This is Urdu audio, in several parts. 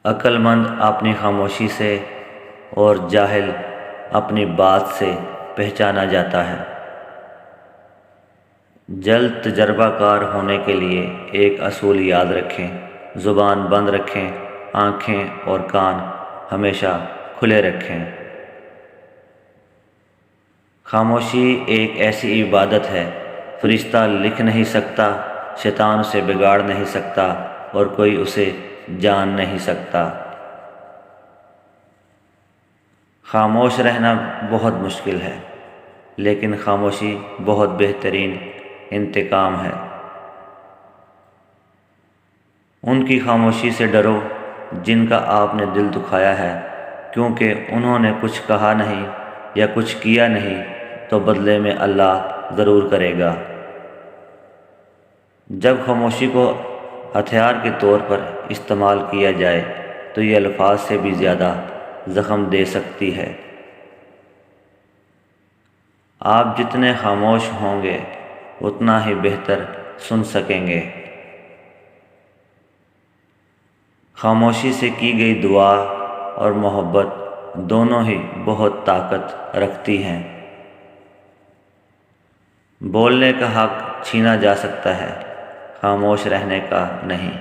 عقل مند اپنی خاموشی سے اور جاہل اپنی بات سے پہچانا جاتا ہے۔ جلد تجربہ کار ہونے کے لیے ایک اصول یاد رکھیں، زبان بند رکھیں، آنکھیں اور کان ہمیشہ کھلے رکھیں۔ خاموشی ایک ایسی عبادت ہے، فرشتہ لکھ نہیں سکتا، شیطان اسے بگاڑ نہیں سکتا اور کوئی اسے جان نہیں سکتا۔ خاموش رہنا بہت مشکل ہے، لیکن خاموشی بہت بہترین انتقام ہے۔ ان کی خاموشی سے ڈرو جن کا آپ نے دل دکھایا ہے، کیونکہ انہوں نے کچھ کہا نہیں یا کچھ کیا نہیں تو بدلے میں اللہ ضرور کرے گا۔ جب خاموشی کو ہتھیار کے طور پر استعمال کیا جائے تو یہ الفاظ سے بھی زیادہ زخم دے سکتی ہے۔ آپ جتنے خاموش ہوں گے اتنا ہی بہتر سن سکیں گے۔ خاموشی سے کی گئی دعا اور محبت دونوں ہی بہت طاقت رکھتی ہیں۔ بولنے کا حق چھینا جا سکتا ہے، خاموش رہنے کا نہیں۔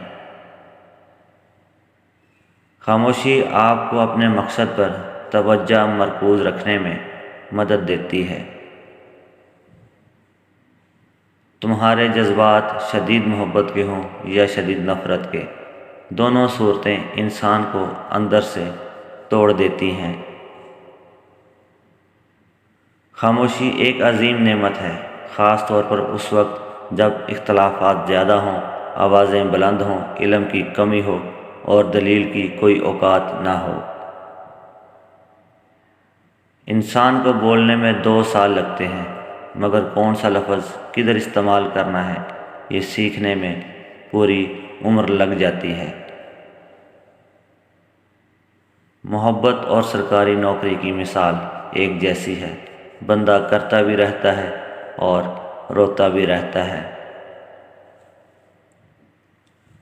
خاموشی آپ کو اپنے مقصد پر توجہ مرکوز رکھنے میں مدد دیتی ہے۔ تمہارے جذبات شدید محبت کے ہوں یا شدید نفرت کے، دونوں صورتیں انسان کو اندر سے توڑ دیتی ہیں۔ خاموشی ایک عظیم نعمت ہے، خاص طور پر اس وقت جب اختلافات زیادہ ہوں، آوازیں بلند ہوں، علم کی کمی ہو اور دلیل کی کوئی اوقات نہ ہو۔ انسان کو بولنے میں 2 سال لگتے ہیں، مگر کون سا لفظ کدھر استعمال کرنا ہے یہ سیکھنے میں پوری عمر لگ جاتی ہے۔ محبت اور سرکاری نوکری کی مثال ایک جیسی ہے، بندہ کرتا بھی رہتا ہے اور روتا بھی رہتا ہے۔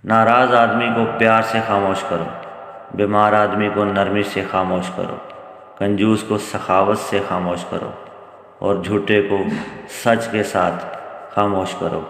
ناراض آدمی کو پیار سے خاموش کرو، بیمار آدمی کو نرمی سے خاموش کرو، کنجوس کو سخاوت سے خاموش کرو اور جھوٹے کو سچ کے ساتھ خاموش کرو۔